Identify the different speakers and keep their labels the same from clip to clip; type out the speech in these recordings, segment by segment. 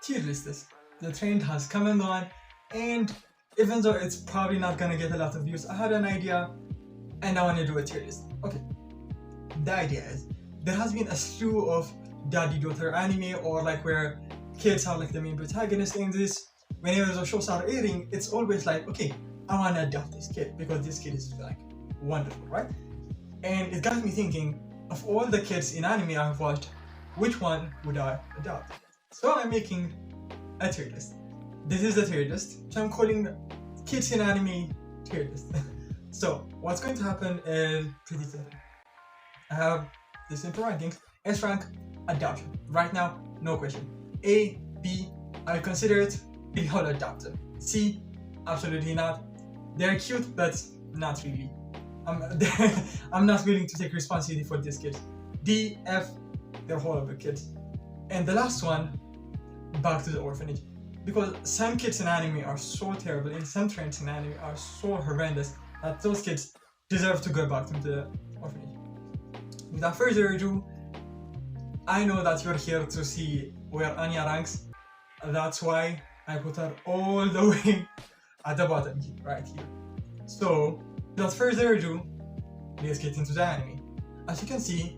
Speaker 1: tier lists. The trend has come and gone, and even though it's probably not gonna get a lot of views, I had an idea and I want to do a tier list. Okay, the idea is there has been a slew of daddy-daughter anime, or like where kids are like the main protagonist in this. Whenever the shows are airing, it's always like, okay, I want to adopt this kid because this kid is like wonderful, right? And it got me thinking, of all the kids in anime I've watched, which one would I adopt? So I'm making a tier list. This is the tier list, so I'm calling kids in anime tier list. So what's going to happen is pretty simple. I have the simple rankings. S rank, adoption. Right now, no question. A, B, I consider it, they all adopt them. C, absolutely not. They're cute, but not really. I'm not willing to take responsibility for these kids. D, F, they're horrible kids. And the last one, back to the orphanage. Because some kids in anime are so terrible, and some trends in anime are so horrendous that those kids deserve to go back to the orphanage. Without further ado, I know that you're here to see where Anya ranks. That's why I put her all the way at the bottom, right here. So, without further ado, let's get into the anime. As you can see,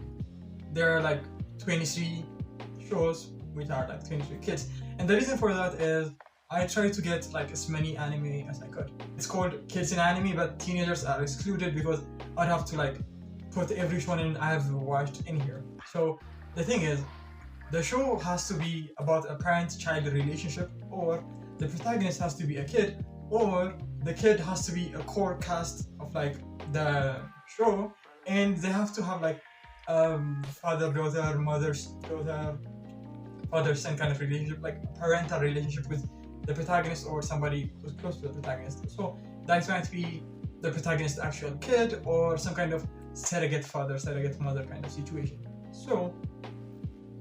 Speaker 1: there are like 23 shows which are like 23 kids. And the reason for that is I tried to get like as many anime as I could. It's called Kids in Anime, but teenagers are excluded because I'd have to like put every shonen I have watched in here. So the thing is, the show has to be about a parent-child relationship, or the protagonist has to be a kid, or the kid has to be a core cast of like the show, and they have to have like father-daughter, mother-daughter, father-son kind of relationship, like a parental relationship with the protagonist or somebody who's close to the protagonist. So that might be the protagonist's actual kid or some kind of surrogate father, surrogate mother kind of situation. So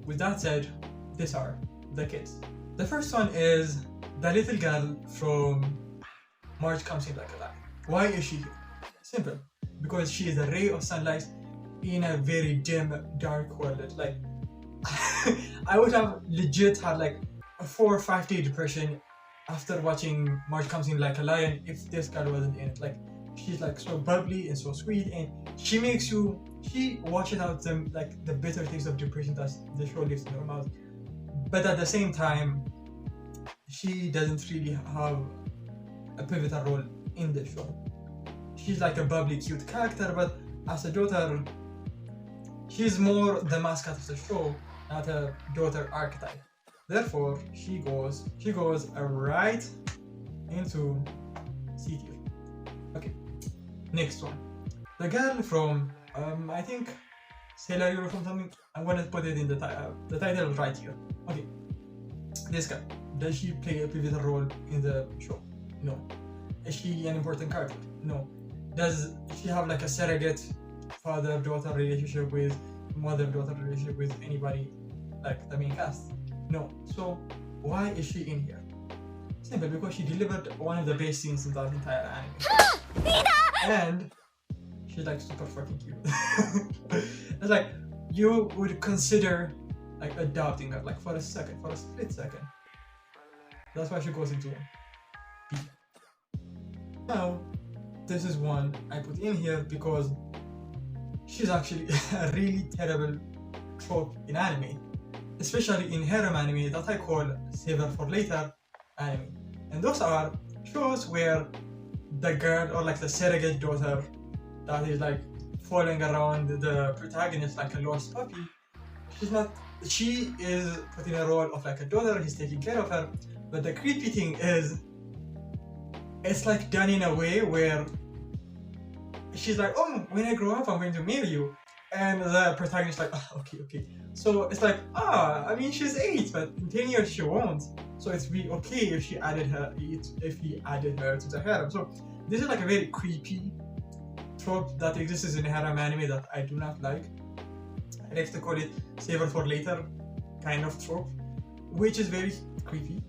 Speaker 1: with that said, these are the kids. The first one is the little girl from March Comes In Like a Lion. Why is she here? Simple. Because she is a ray of sunlight in a very dim, dark world. Like, I would have legit had like a 4 or 5 day depression after watching March Comes In Like a Lion if this girl wasn't in it. Like, she's like so bubbly and so sweet, and she washes out the bitter taste of depression that the show leaves in her mouth. But at the same time, she doesn't really have a pivotal role in the show. She's like a bubbly, cute character, but as a daughter, she's more the mascot of the show, not a daughter archetype. Therefore, she goes right into C tier. Okay, next one. The girl from I think Sailor Hero from something. I'm gonna put it in the title right here. Okay, this guy. Does she play a pivotal role in the show? No. Is she an important character? No. Does she have like a surrogate father-daughter relationship with mother-daughter relationship with anybody like the main cast? No. So why is she in here? Simple, because she delivered one of the best scenes in that entire anime. And she's like super fucking cute. It's like you would consider like adopting her, like for a split second. That's why she goes into B. Now, this is one I put in here because she's actually a really terrible trope in anime, especially in harem anime that I call save her for later anime. And those are shows where the girl or like the surrogate daughter that is like following around the protagonist like a lost puppy. She is put in a role of like a daughter, he's taking care of her, but the creepy thing is it's like done in a way where she's like, oh, when I grow up I'm going to marry you, and the protagonist is like, oh, okay. So it's like, I mean she's 8, but in 10 years she won't, so it's be okay if he added her to the harem. So this is like a very creepy trope that exists in harem anime that I do not like. I like to call it save her for later kind of trope, which is very creepy.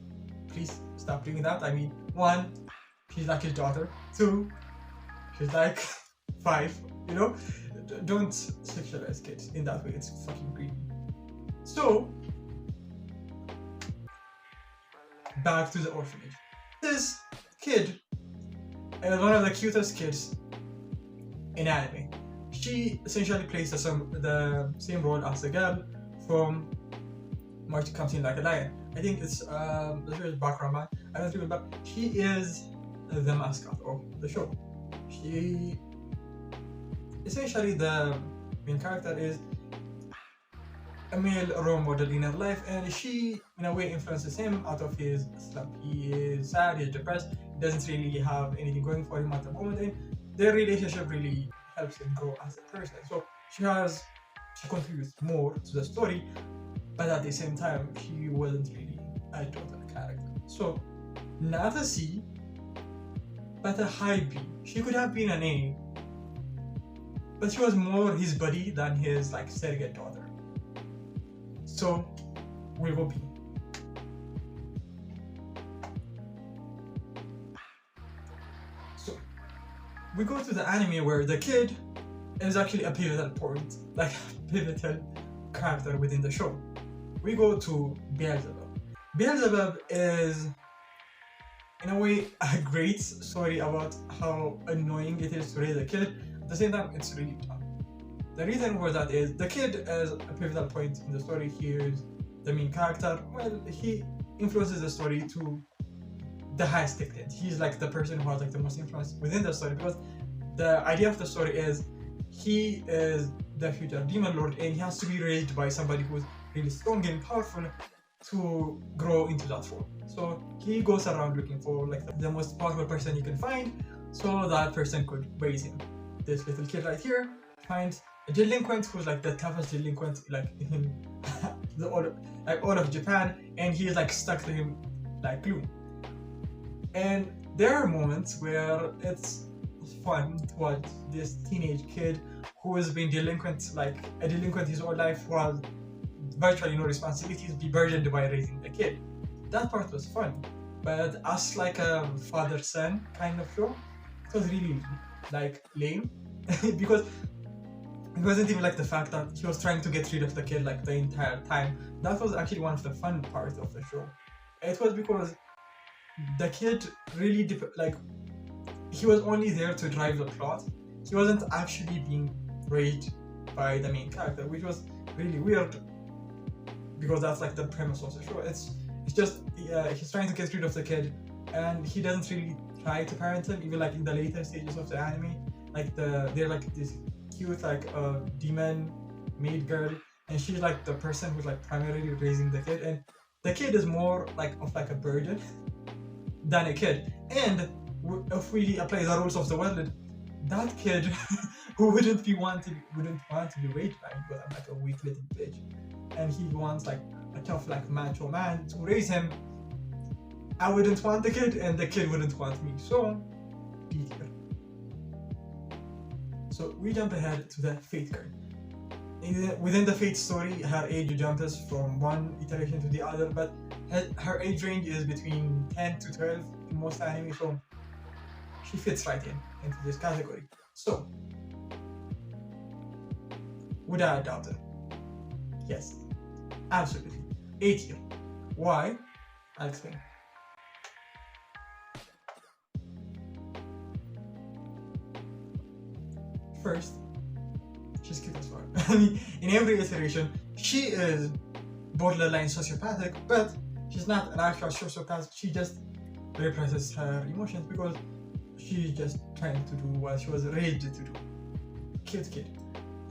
Speaker 1: Please stop doing that. I mean, 1, she's like his daughter. 2, she's like 5, you know? Don't sexualize kids in that way, it's fucking creepy. So, back to the orphanage. This kid is one of the cutest kids in anime. She essentially plays the same role as the girl from Marty Comes In Like a Lion. I think it's the background man. I don't remember. She is the mascot of the show. She essentially, the main character is a male role model in her life, and she in a way influences him out of his slump. He is sad, he's depressed, he doesn't really have anything going for him at the moment, and their relationship really helps him grow as a person. So she contributes more to the story, but at the same time she wasn't really a total character. So not a C, but a high B. She could have been an A, but she was more his buddy than his like surrogate daughter. So we'll go B. So we go to the anime where the kid is actually a pivotal point, like a pivotal character within the show. We go to Beelzebub. Beelzebub is in a way a great story about how annoying it is to raise a kid. At the same time, it's really tough. The reason for that is the kid is a pivotal point in the story. He is the main character. Well, he influences the story to the highest extent. He's like the person who has like the most influence within the story, because the idea of the story is he is the future demon lord and he has to be raised by somebody who's really strong and powerful to grow into that role. So he goes around looking for like the most powerful person he can find, so that person could raise him. This little kid right here finds a delinquent who's like the toughest delinquent like in all of Japan, and he is like stuck to him like glue. And there are moments where it's fun to watch this teenage kid who has been delinquent, like a delinquent his whole life, who has virtually no responsibilities, be burdened by raising a kid. That part was fun, but as like a father-son kind of show, it was really like lame because it wasn't even like the fact that he was trying to get rid of the kid like the entire time. That was actually one of the fun parts of the show. It was because the kid really he was only there to drive the plot. He wasn't actually being raised by the main character, which was really weird because that's like the premise of the show. It's just he's trying to get rid of the kid, and he doesn't really try to parent him. Even like in the later stages of the anime, like they're like this cute like demon maid girl, and she's like the person who's like primarily raising the kid, and the kid is more like of like a burden than a kid. And if we apply the rules of the world, that kid who wouldn't want to be raised by him, because I'm like a weak little bitch, and he wants like a tough like macho man to raise him. I wouldn't want the kid, and the kid wouldn't want me. So D tier. So we jump ahead to the Fate girl. Within the Fate story, her age jumps from one iteration to the other, but her age range is between 10 to 12 in most anime, so she fits right into this category. So, would I adopt her? Yes, absolutely. A tier. Why? I'll explain. First, she's cute as fuck. I mean, in every iteration, she is borderline sociopathic, but she's not an actual sociopath. She just represses her emotions because she's just trying to do what she was raised to do. Cute kid.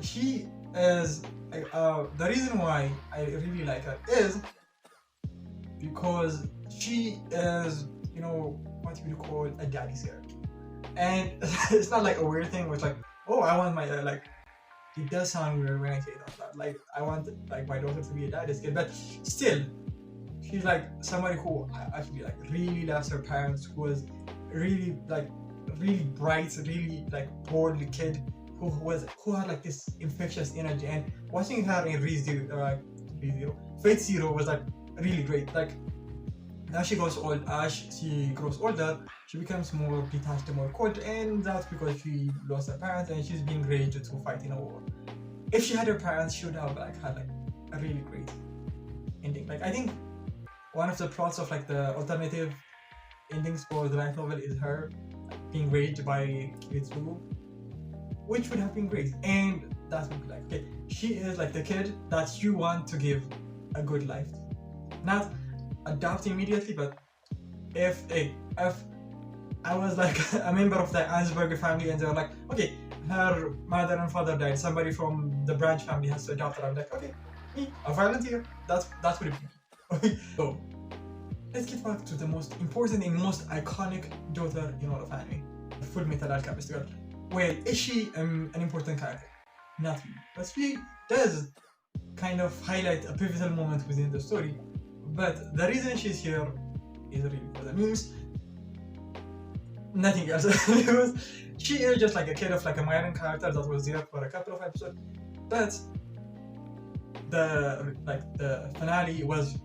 Speaker 1: She is the reason why I really like her is because she is, what you would call a daddy's girl. And it's not like a weird thing where it's like, oh, I want my it does sound weird when I say that. Like I want like my daughter to be a daddy's kid, but still, she's like somebody who actually like really loves her parents, who was really bright, really like bold kid who had like this infectious energy. And watching her in Fate Zero was like really great. Like as she grows older, she becomes more detached and more cold, and that's because she lost her parents and she's being raised to fight in a war. If she had her parents, she would have had a really great ending. Like I think one of the plots of like the alternative endings for the light novel is her being raped by Kiritsugu, which would have been great. And that would be like, okay, she is like the kid that you want to give a good life. Not adopt immediately, but if I was like a member of the Ansberger family and they were like, okay, her mother and father died, somebody from the Branch family has to adopt her, I'm like, okay, me, a volunteer, that would be me. So let's get back to the most important and most iconic daughter in all of anime, Full Metal Alchemist girl. Well, is she an important character? Not really, but she does kind of highlight a pivotal moment within the story. But the reason she's here is really for the memes, nothing else. Because she is just like a kid of like a minor character that was there for a couple of episodes, but the finale was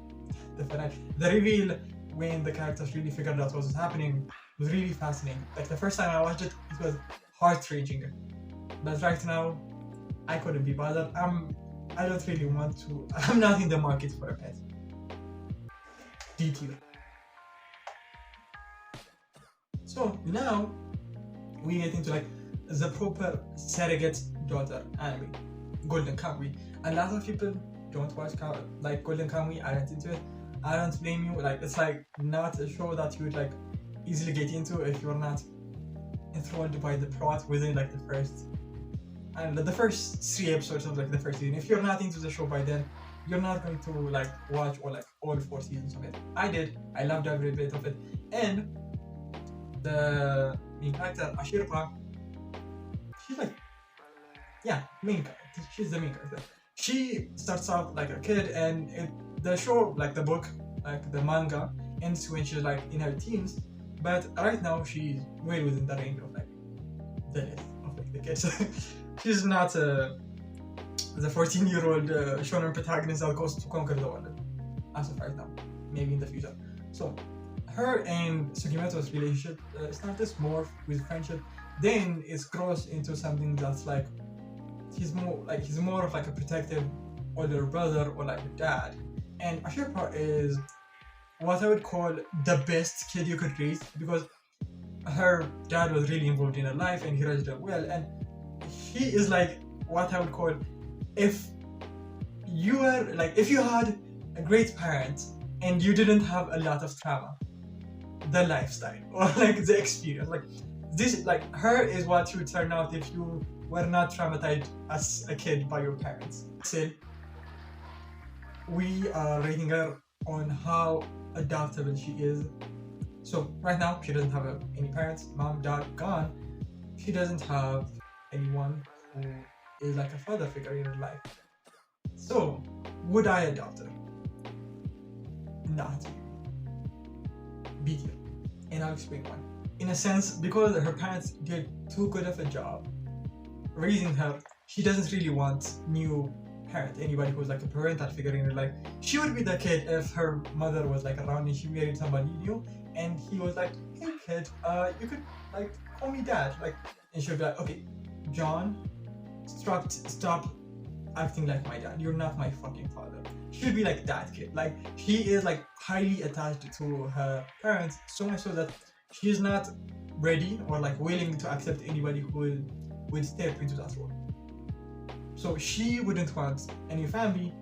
Speaker 1: the reveal when the characters really figured out what was happening was really fascinating. Like the first time I watched it, it was heart-wrenching, but right now I couldn't be bothered. I don't really want to. I'm not in the market for a pet. D tier. So now we get into like the proper surrogate daughter anime, Golden Kamuy. A lot of people don't watch like Golden Kamuy. I went into it. I don't blame you. Like it's like not a show that you would like easily get into if you're not enthralled by the plot within like the first 3 episodes of like the first season. If you're not into the show by then, you're not going to like watch all 4 seasons of it. I did. I loved every bit of it. And the main character, Ashirpa, she's like, yeah, main character. She's the main character. She starts out like a kid, and the show, like the book, like the manga, ends when she's like in her teens. But right now she's well within the range of like the list of like the kids. She's not the 14-year-old shonen protagonist that goes to conquer the world as of right now. Maybe in the future. So her and Sugimoto's relationship starts more with friendship, then it grows into something that's like he's more of like a protective older brother or like a dad. And Ashirpa is what I would call the best kid you could raise, because her dad was really involved in her life and he raised her well, and he is like what I would call, if you had a great parent and you didn't have a lot of trauma, the lifestyle or like the experience, like this, like her is what you would turn out if you were not traumatized as a kid by your parents. Still, we are rating her on how adaptable she is. So right now she doesn't have any parents, mom, dad gone. She doesn't have anyone who is like a father figure in her life. So would I adopt her? Not. B tier. And I'll explain why. In a sense, because her parents did too good of a job raising her, she doesn't really want new parent, anybody who's like a parental figure in her life. She would be the kid if her mother was like around and she married somebody new and he was like, hey kid, you could like call me dad, like, and she would be like, okay, John, stop acting like my dad, you're not my fucking father. She would be like that kid. Like she is like highly attached to her parents, so much so that she is not ready or like willing to accept anybody who would step into that role. So she wouldn't want any family,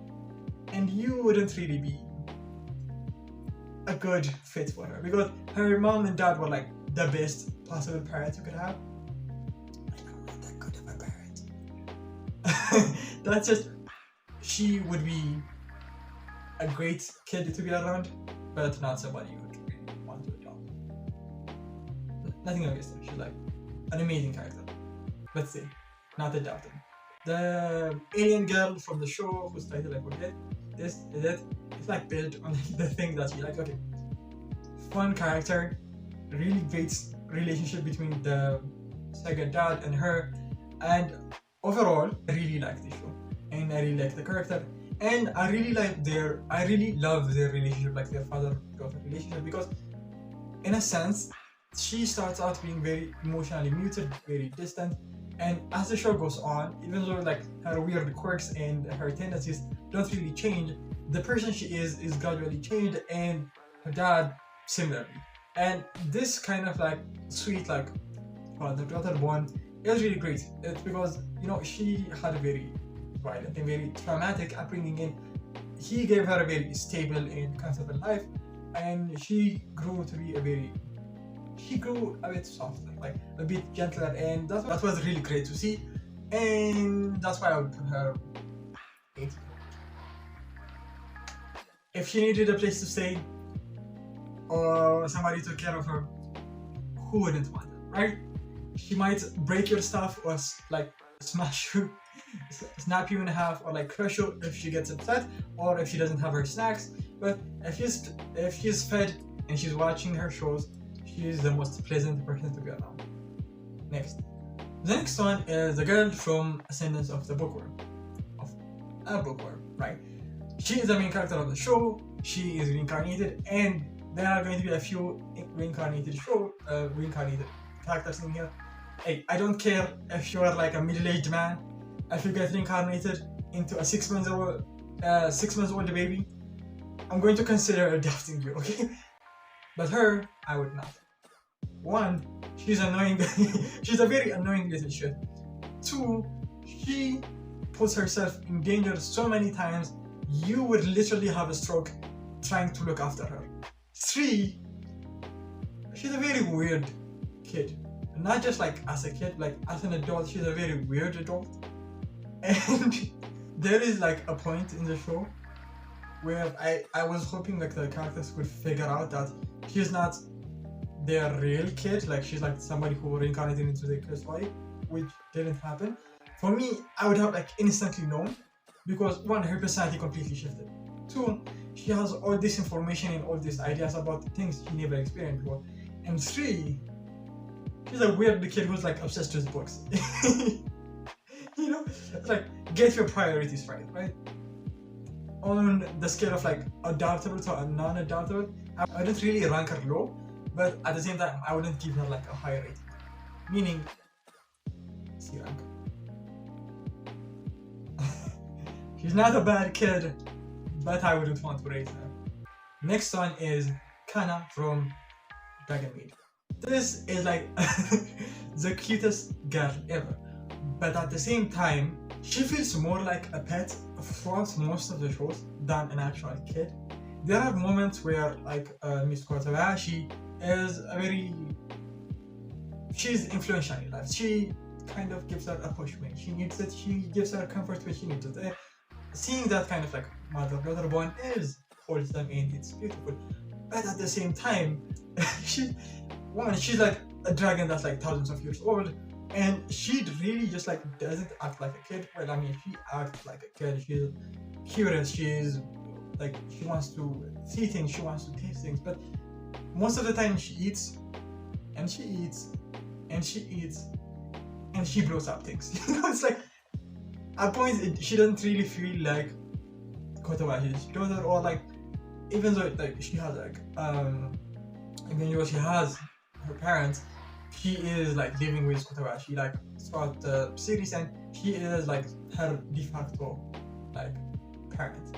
Speaker 1: and you wouldn't really be a good fit for her, because her mom and dad were like the best possible parents you could have. I'm not that good of a parent. That's just, she would be a great kid to be around, but not somebody you would really want to adopt. Nothing against her, she's like an amazing character. Let's say, not adopted. The alien girl from the show, whose title I forget, this is it. It's like built on the thing that you like. Okay, fun character, really great relationship between the second dad and her, and overall, I really like the show, and I really like the character, and I really love their relationship, like their father-daughter relationship, because in a sense, she starts out being very emotionally muted, very distant. And as the show goes on, even though like her weird quirks and her tendencies don't really change, the person she is gradually changed, and her dad similarly. And this kind of like sweet like father-daughter bond is really great. It's because she had a very violent and very traumatic upbringing, and he gave her a very stable and comfortable life, and she grew a bit softer, like a bit gentler, and that was really great to see, and that's why I would put her 8. If she needed a place to stay or somebody took care of her, who wouldn't want that, right? She might break your stuff or like smash you, snap you in half, or like crush you if she gets upset or if she doesn't have her snacks. But if she's fed and she's watching her shows, she's the most pleasant person to be around. Next. The next one is the girl from Ascendance of the Bookworm. Of a Bookworm, right? She is the main character of the show. She is reincarnated, and there are going to be a few reincarnated characters in here. Hey, I don't care if you are like a middle-aged man. If you get reincarnated into a 6 months old baby, I'm going to consider adopting you, okay? But her, I would not. 1, she's annoying. She's a very annoying little shit. 2, she puts herself in danger so many times, you would literally have a stroke trying to look after her. 3, she's a very weird kid. Not just like as a kid, like as an adult, she's a very weird adult. And there is like a point in the show where I was hoping like the characters would figure out that she's not their real kid, like she's like somebody who reincarnated into their kid's body, which didn't happen. For me, I would have like instantly known, because 1, her personality completely shifted. 2, she has all this information and all these ideas about things she never experienced before. And 3, she's a weird kid who's like obsessed with books. It's like, get your priorities right? On the scale of like adoptable to non-adoptable, I wouldn't really rank her low, but at the same time, I wouldn't give her like a high rating. Meaning, C rank. She's not a bad kid, but I wouldn't want to rate her. Next one is Kana from Dragon Maid. This is like the cutest girl ever, but at the same time, she feels more like a pet throughout most of the shows than an actual kid. There are moments where like Miss Kotabayashi is she's influential in life. She kind of gives her a push when she needs it. She gives her comfort when she needs it. Seeing that kind of like mother-daughter bond is wholesome and it's beautiful. But at the same time, she's like a dragon that's like thousands of years old, and she really just like doesn't act like a kid. Well, I mean, she acts like a kid. She's curious. She's like, she wants to see things. She wants to taste things. But most of the time, she eats, and she eats, and she eats, and she blows up things. It's like at points she doesn't really feel like Kotabashi's daughter, or like even though like she has like even though she has her parents, she is like living with Kotabashi like throughout the series, and she is like her de facto like parent,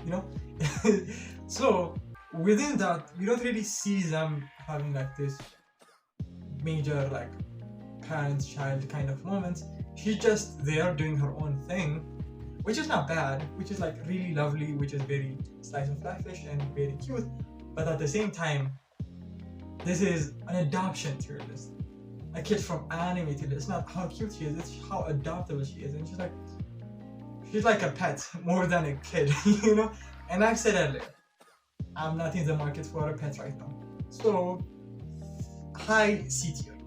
Speaker 1: So within that, you don't really see them having like this major like parent-child kind of moments. She's just there doing her own thing, which is not bad, which is like really lovely, which is very slice of life-ish and very cute. But at the same time, this is an adoption tier list. A kid from anime tier list. It's not how cute she is, it's how adoptable she is. And she's like a pet more than a kid, And I've said earlier, I'm not in the market for a pet right now. So, high C tier.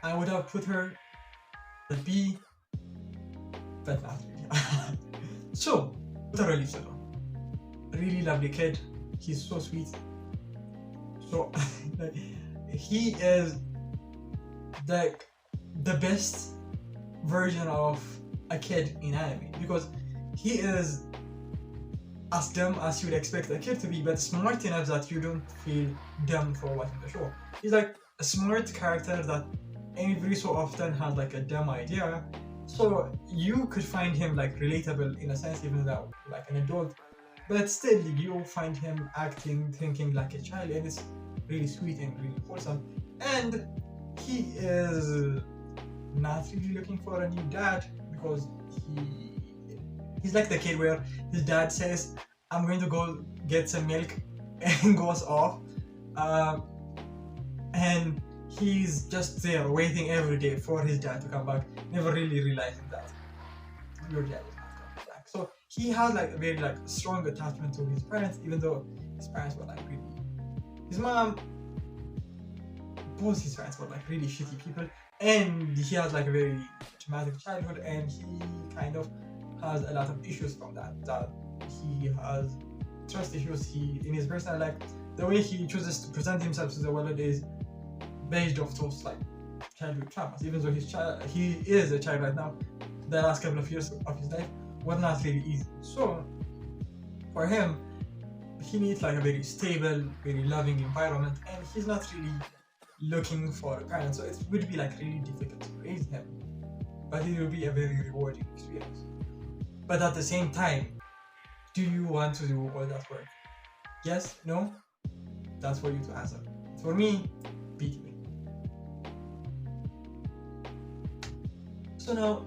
Speaker 1: I would have put her at B, but not really. So, Totoro leaves it on. Really lovely kid. He's so sweet. So, he is the best version of a kid in anime, because he is as dumb as you would expect a kid to be, but smart enough that you don't feel dumb for watching the show. He's like a smart character that every so often has like a dumb idea, So you could find him like relatable in a sense, even though like an adult, but still you find him acting, thinking like a child, and it's really sweet and really wholesome. And he is not really looking for a new dad because he's like the kid where his dad says, "I'm going to go get some milk," and goes off, and he's just there waiting every day for his dad to come back, never really realizing that your dad is not coming back. So he has like a very like strong attachment to his parents, even though his parents were like really, his mom, both his parents were like really shitty people, and he has like a very traumatic childhood, and he kind of has a lot of issues from that he has trust issues. He in his personal life, the way he chooses to present himself to the world is based off those like childhood traumas. Even though he is a child right now, the last couple of years of his life were not really easy. So for him, he needs like a very stable, very loving environment, and he's not really looking for a parent. So it would be like really difficult to raise him, but it will be a very rewarding experience. But at the same time, do you want to do all that work? Yes? No? That's for you to answer. For me, beat me. So now,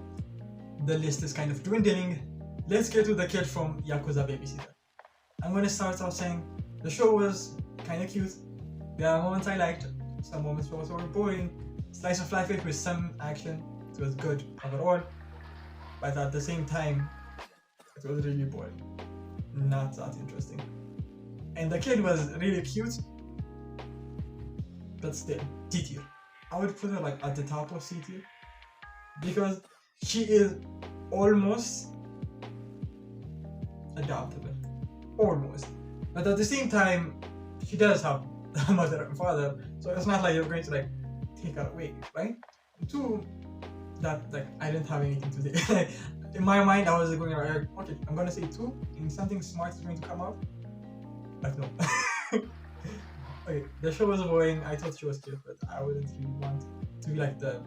Speaker 1: the list is kind of dwindling. Let's get to the kid from Yakuza Babysitter. I'm gonna start off saying the show was kind of cute. There are moments I liked, some moments were boring. Slice of life with some action. It was good overall, but at the same time, it was really boring. Not that interesting. And the kid was really cute, but still, C tier. I would put her like at the top of C tier because she is almost adoptable. Almost. But at the same time, she does have a mother and father, so it's not like you're going to like take her away, right? Two, that like I didn't have anything to say. In my mind, I was going like, okay, I'm gonna say 2, and something smart is going to come out. But no. Okay, the show was boring. I thought she was cute, but I wouldn't really want to be like the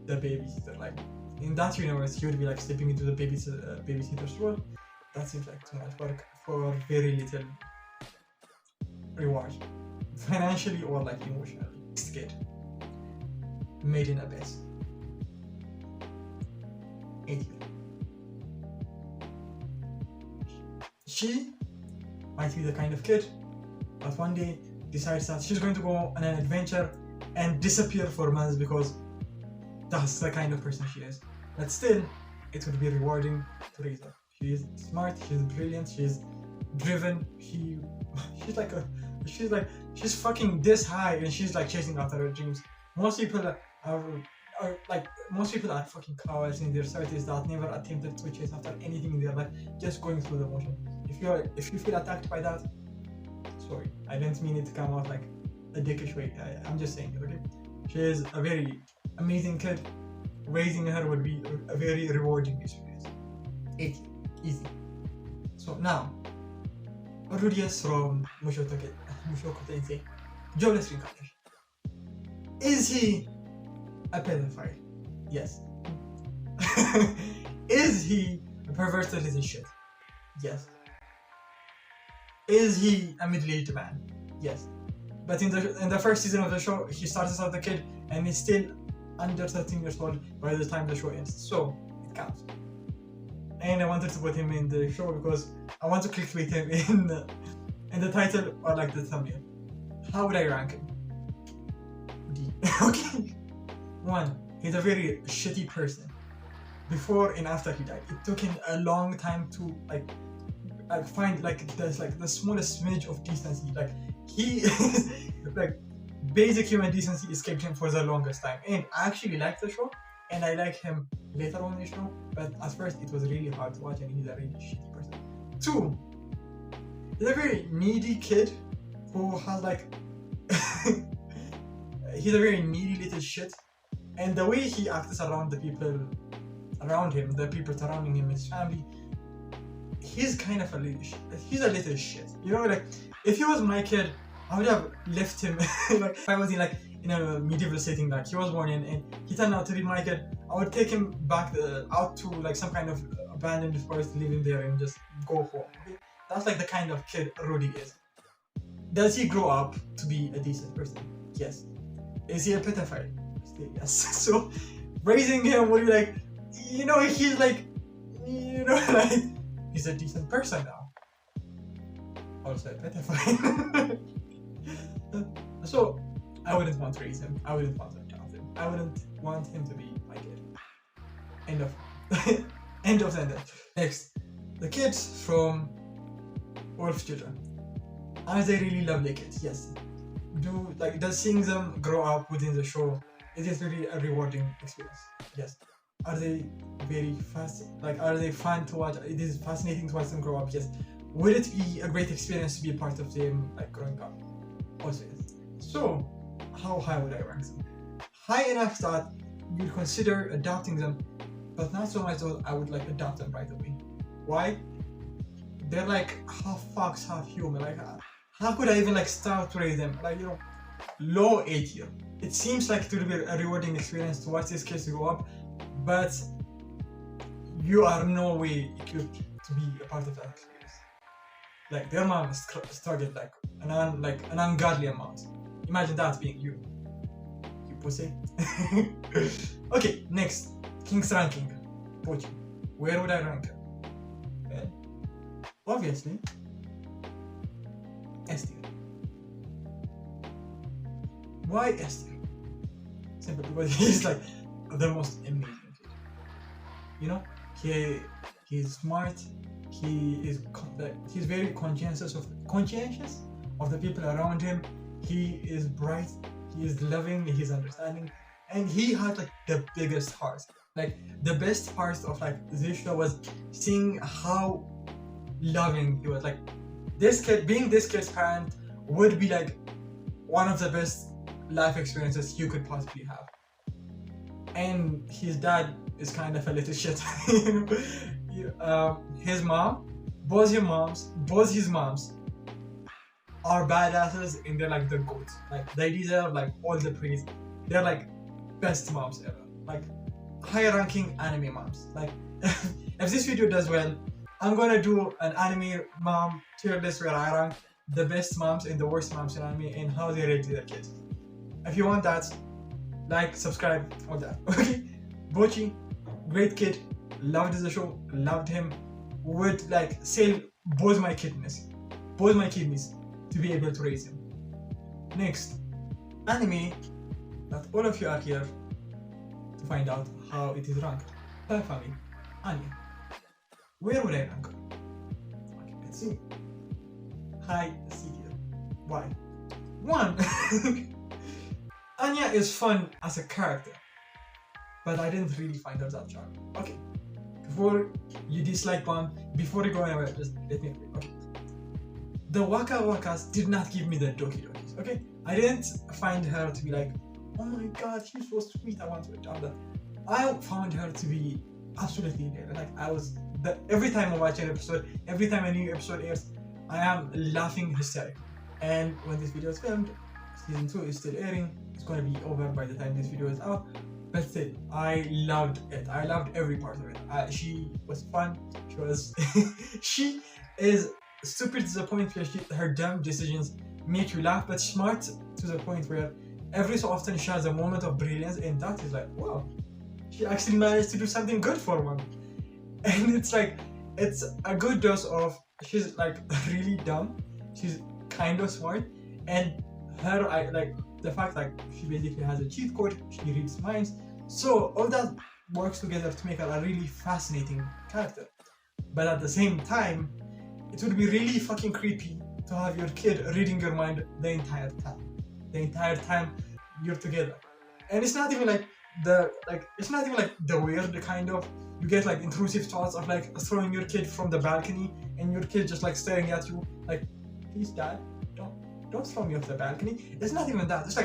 Speaker 1: babysitter. Like in that universe, she would be like stepping into the babysitter's role. That seems like too much work for very little reward, financially or like emotionally. Next kid, Made in Abyss. 8 years. She might be the kind of kid that one day decides that she's going to go on an adventure and disappear for months because that's the kind of person she is. But still, it would be rewarding to raise her. She is smart, she's brilliant, she's driven, she's fucking this high and she's like chasing after her dreams. Most people are fucking cowards in their 30s that never attempted to chase after anything in their life, just going through the motion. If you feel attacked by that, sorry, I didn't mean it to come out like a dickish way. I'm just saying it, okay? She is a very amazing kid. Raising her would be a very rewarding experience. 8, easy. So now, Rudius from Mushoku Tensei, Jobless Reincarnation. Is he a pedophile? Yes. Is he a perverted little shit? Yes. Is he a middle-aged man? Yes. But in the first season of the show, he starts as a kid and he's still under 13 years old by the time the show ends. So it counts. And I wanted to put him in the show because I want to clickbait him in the title or like the thumbnail. How would I rank him? D. Okay. 1. He's a very shitty person. Before and after he died, it took him a long time to like find like the smallest smidge of decency. Like he like basic human decency escaped him for the longest time. And I actually like the show, and I like him later on in the show. But at first, it was really hard to watch, and he's a really shitty person. 2. He's a very needy kid who has like he's a very needy little shit, and the way he acts around the people around him, the people surrounding him, his family, he's kind of a little shit. You know, like if he was my kid, I would have left him. Like if I was in like in a medieval setting like he was born in, and he turned out to be my kid, I would take him back out to like some kind of abandoned forest, leave him there, and just go home. Okay? That's like the kind of kid Rudy is. Does he grow up to be a decent person? Yes. Is he a pedophile? Still yes. So raising him would be like, he's like, like he's a decent person now. Also a pedophile. So I wouldn't want to raise him. I wouldn't want to adopt him. I wouldn't want him to be my kid. End of end of sentence. Next, the kids from Wolf's Children. Are they really lovely kids? Yes. Does seeing them grow up within the show, it is really a rewarding experience? Yes. Are they very fast? Are they fun to watch? It is fascinating to watch them grow up. Yes. Would it be a great experience to be a part of them growing up? Also yes. So, how high would I rank them? High enough that you'd consider adopting them, but not so much that I would adopt them right away. Why? They're half fox, half human. How could I even start to raise them? Low A tier. It seems it would be a rewarding experience to watch these kids grow up, but you are no way equipped to be a part of that experience. Their mom struggled an ungodly amount. Imagine that being you pussy. Okay, next, King's ranking. Pochi. Where would I rank her? Well, obviously, S tier. Why S tier? Simply because he's the most amazing kid. He's smart. He's very conscientious of the people around him. He is bright. He is loving. He's understanding, and he had the biggest heart. The best part of this show was seeing how loving he was. This kid, being this kid's parent, would be one of the best life experiences you could possibly have. And his dad is kind of a little shit. His mom, both his moms are badasses, and they're the goats. They deserve all the praise. They're best moms ever. Higher ranking anime moms. If this video does well, I'm gonna do an anime mom tier list where I rank the best moms and the worst moms in anime and how they raise their kids. If you want that, subscribe, all that. Okay? Bochi, great kid, loved the show, loved him, would sell both my kidneys to be able to raise him. Next, anime that all of you are here to find out how it is ranked. Spy Family, Anya. Where would I rank her? Okay, let's see. High C tier. Why? 1. Anya is fun as a character, but I didn't really find her that charming. Okay, before you dislike bomb, before you go anywhere, just let me. Okay, the Waka Wakas did not give me the Doki Dokis. Okay, I didn't find her to be oh my god, she's so sweet, I want to adopt that. I found her to be absolutely there. Every time I watch an episode, every time a new episode airs, I am laughing hysterically. And when this video is filmed, season 2 is still airing. It's going to be over by the time this video is out. But still, I loved it. I loved every part of it. She was fun. She is stupid to the point where her dumb decisions make you laugh, but smart to the point where every so often she has a moment of brilliance, and that is wow, she actually managed to do something good for one. And it's a good dose of she's really dumb, she's kind of smart, and the fact she basically has a cheat code, she reads minds, so all that works together to make her a really fascinating character. But at the same time, it would be really fucking creepy to have your kid reading your mind the entire time you're together. And it's not even the weird kind of, you get intrusive thoughts of throwing your kid from the balcony and your kid just staring at you please dad, don't throw me off the balcony. It's not even that. It's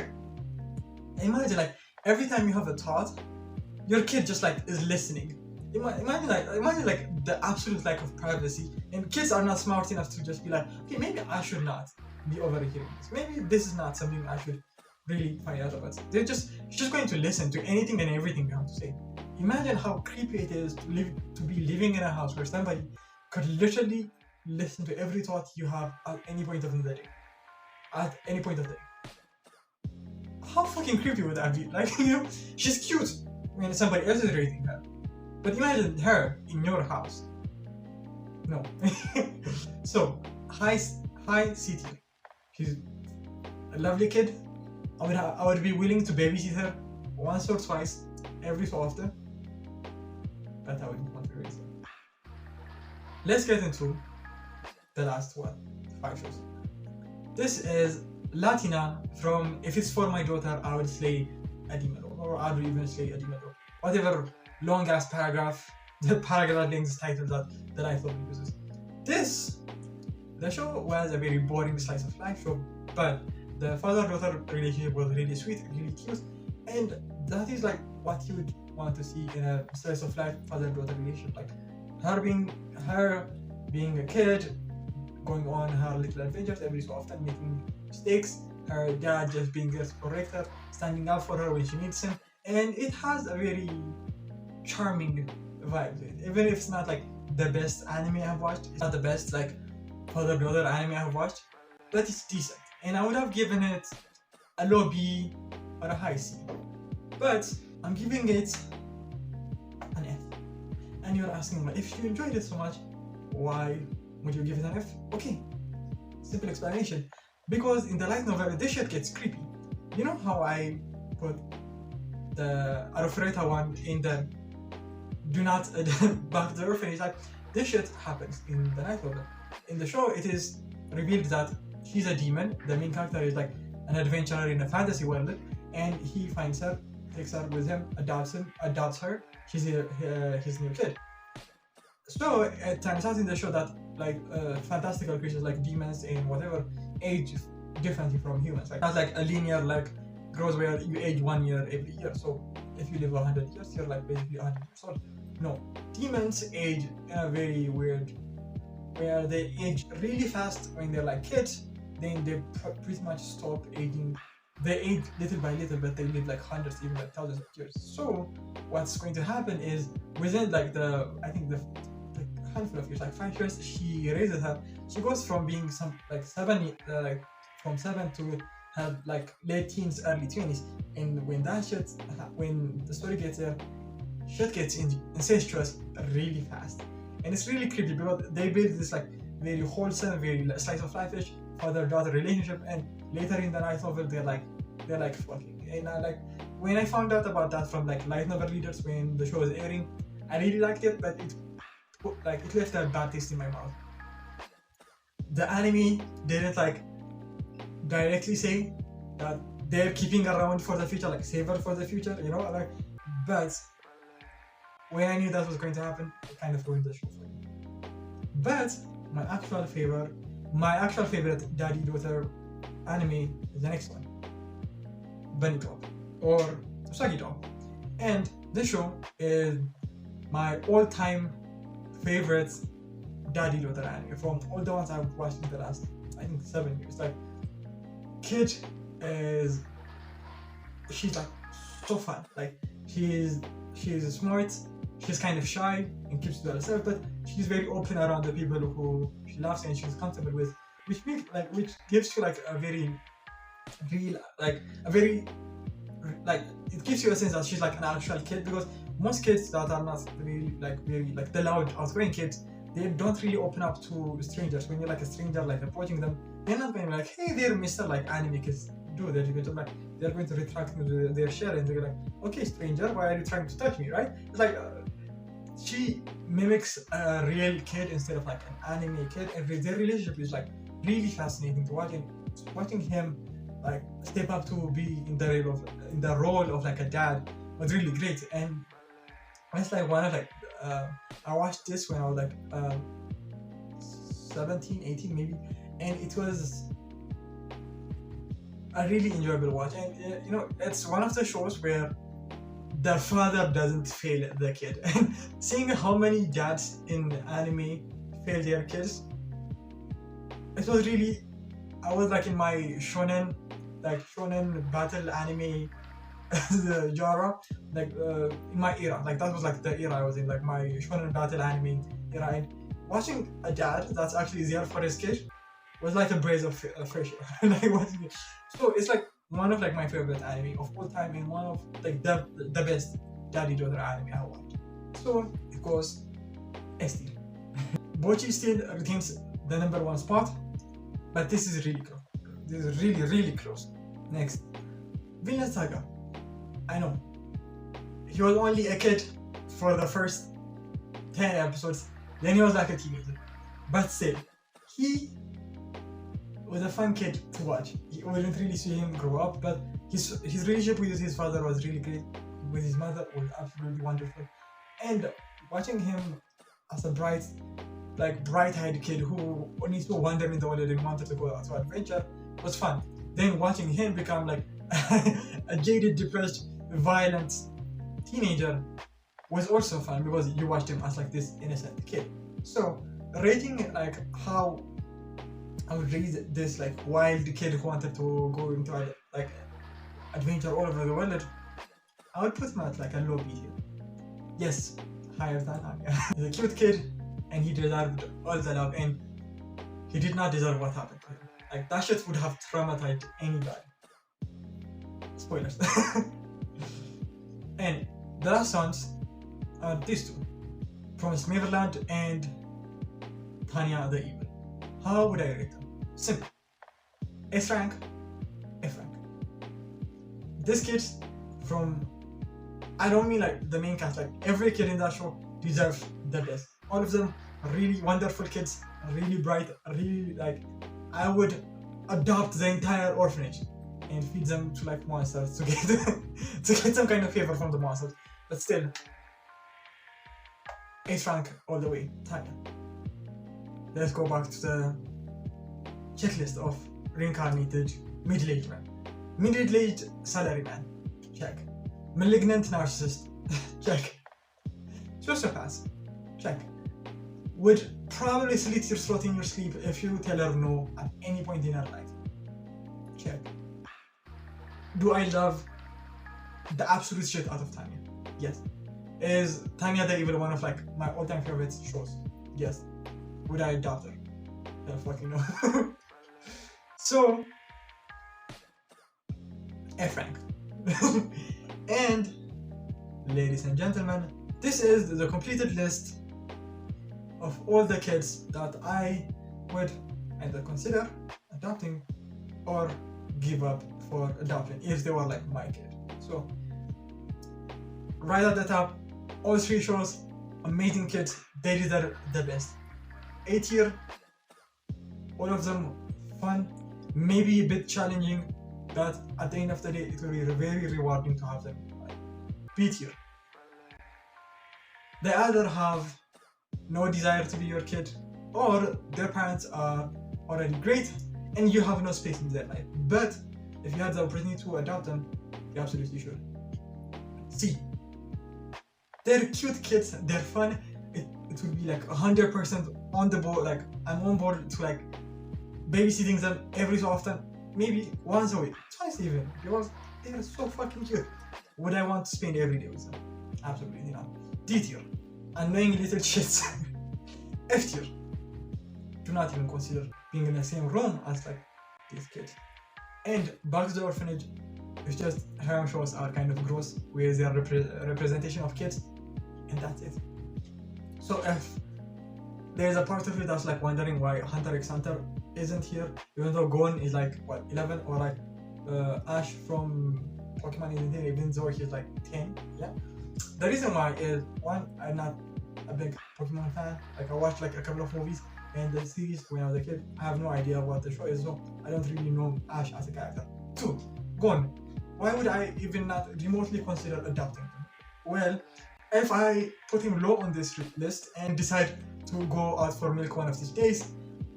Speaker 1: imagine every time you have a thought, your kid just is listening. Imagine the absolute lack of privacy, and kids are not smart enough to just be okay, maybe I should not be overhearing this. Maybe this is not something I should really find out about it. She's just going to listen to anything and everything you have to say. Imagine how creepy it is to be living in a house where somebody could literally listen to every thought you have at any point of the day. At any point of the day. How fucking creepy would that be? Like, she's cute when somebody else is rating her. But imagine her in your house. No. So, hi CT. She's a lovely kid. I would be willing to babysit her once or twice, every so often. But I wouldn't want to raise her. Let's get into the last 5 shows. This is Latina from If It's For My Daughter, I Would Slay a Demon, or I Would Even Slay a Demon, or whatever long ass paragraph, the paragraph length title that the Life Novel uses. The show was a very boring slice of life show, but the father-daughter relationship was really sweet, really cute, and that is like what you would want to see in a slice of life father-daughter relationship. Like her being a kid, going on her little adventures every so often, making mistakes, her dad just being there to correct her, standing up for her when she needs him, and it has a very charming vibe to it. Even if it's not like the best anime I've watched, it's not the best like father-daughter anime I've watched, but it's decent. And I would have given it a low B or a high C. But I'm giving it an F. And you're asking me, if you enjoyed it so much, why would you give it an F? Okay, simple explanation. Because in the light novel, this shit gets creepy. You know how I put the Arufureta one in the do not back to the orphanage? Like, this shit happens in the light novel. In the show, it is revealed that he's a demon. The main character is like an adventurer in a fantasy world, and he finds her, takes her with him, adopts her. She's his new kid. So it turns out in the show that like fantastical creatures like demons and whatever age differently from humans. Like not like a linear like growth where you age 1 year every year. So if you live 100 years, you're like basically 100 years old. No, demons age in a very weird, where they age really fast when they're like kids. Then they pretty much stop aging. They age little by little, but they live like hundreds, even like thousands of years. So what's going to happen is within like the handful of years, like 5 years, she raises her. She goes from being from 7 to have like late teens, early 20s. And when the story gets there, shit gets incestuous really fast. And it's really creepy because they build this like very wholesome, very slice of life-ish father-daughter relationship, and later in the light novel they're like fucking. And when I found out about that from like light novel readers when the show was airing, I really liked it, but it left a bad taste in my mouth. The anime didn't like directly say that they're keeping around for the future, like save her for the future, but when I knew that was going to happen, it kind of ruined the show for me. But my actual favorite daddy-daughter anime is the next one, Bunny Drop or Usagi Drop, and this show is my all-time favorite daddy-daughter anime from all the ones I've watched in the last, I think, 7 years. Like, Kid she's like so fun. Like, she's smart. She's kind of shy and keeps to herself, but she's very open around the people who she loves and she's comfortable with, which gives you like a very real, it gives you a sense that she's like an actual kid, because most kids that are not really very the loud outgoing kids, they don't really open up to strangers. When you're like a stranger like approaching them, they're not going like, hey there, Mr. like anime kids do. They're going to retract their shell and they're like, okay stranger, why are you trying to touch me, right? It's like she mimics a real kid instead of like an anime kid, and their relationship is like really fascinating to watch, and watching him like step up to be in the role of like a dad was really great. And it's like one of I watched this when I was like 17, 18 maybe, and it was a really enjoyable watch. And it's one of the shows where the father doesn't fail the kid. And seeing how many dads in anime fail their kids, it was really, I was like in my shonen like shonen battle anime the genre, like in my era, like that was like the era I was in, like my shonen battle anime era. And watching a dad that's actually there for his kid was like a breath of fresh air. Like watching it. So it's like one of like my favorite anime of all time and one of like the best daddy daughter anime I watched. So of course, ST. Bocchi still retains the #1 spot, but this is really close. This is really close. Next, Vinland Saga. I know he was only a kid for the first 10 episodes, then he was like a teenager, but still, he was a fun kid to watch. You wouldn't really see him grow up, but his relationship with his father was really great. With his mother was absolutely wonderful, and watching him as a bright-eyed kid who needs to wander in the world and wanted to go out to adventure was fun. Then watching him become like a jaded, depressed, violent teenager was also fun because you watched him as like this innocent kid. So rating like how I would rate this like wild kid who wanted to go into like adventure all over the world, I would put him at like a low B here. Yes, higher than Anya. He's a cute kid and he deserved all the love, and he did not deserve what happened to him. Like that shit would have traumatized anybody. Spoilers. And the last ones are these two, Promised Neverland and Tanya the Evil. How would I rate them? Simple. S rank, F rank. This kid from, I don't mean like the main cast, like every kid in that show deserves the best. All of them are really wonderful kids, really bright, really like, I would adopt the entire orphanage and feed them to like monsters to get to get some kind of favor from the monsters. But still, S rank all the way. Tanya. Let's go back to the checklist of reincarnated middle-aged man. Middle-aged salaryman. Check. Malignant narcissist. Check. Sociopath. Check. Would probably slit your throat in your sleep if you tell her no at any point in her life. Check. Do I love the absolute shit out of Tanya? Yes. Is Tanya the Evil one of like my all-time favorite shows? Yes. Would I adopt her? Yeah, fucking no. So, F rank. And, ladies and gentlemen, this is the completed list of all the kids that I would either consider adopting or give up for adoption if they were like my kid. So, right at the top, all three shows, amazing kids, they deserve the best. A tier, all of them fun, maybe a bit challenging, but at the end of the day, it will be very rewarding to have them. B tier, they either have no desire to be your kid, or their parents are already great and you have no space in their life. But if you had the opportunity to adopt them, you absolutely should. C, they're cute kids, they're fun. It would be like 100% on the board, like I'm on board to like babysitting them every so often, maybe once a week, twice even, because they're so fucking cute. Would I want to spend every day with them? Absolutely not. D tier, annoying little shits. F tier, do not even consider being in the same room as like these kids. And back to the orphanage, it's just harem shows are kind of gross with their representation of kids, and that's it. So if there's a part of it that's like wondering why Hunter x Hunter isn't here, even though Gon is like what 11, or like Ash from Pokemon isn't here, even though he's like 10. Yeah. The reason why is, one, I'm not a big Pokemon fan. Like I watched like a couple of movies and the series when I was a kid. I have no idea what the show is, so I don't really know Ash as a character. 2, Gon. Why would I even not remotely consider adopting him? Well, if I put him low on this list and decide to go out for milk one of these days,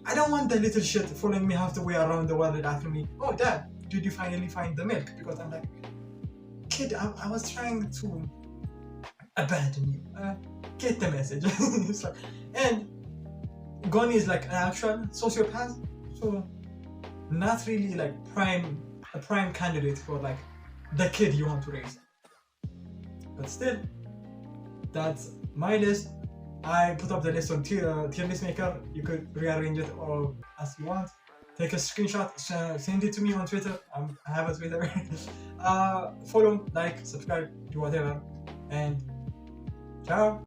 Speaker 1: I don't want the little shit following me halfway around the world asking me, "Oh, Dad, did you finally find the milk?" Because I'm like, kid, I was trying to abandon you. Get the message. It's like, and Gon is like an actual sociopath, so not really like prime a prime candidate for like the kid you want to raise. But still, that's my list. I put up the list on tier list maker. You could rearrange it or as you want. Take a screenshot, send it to me on Twitter. I have a Twitter. Follow, like, subscribe, do whatever, and ciao.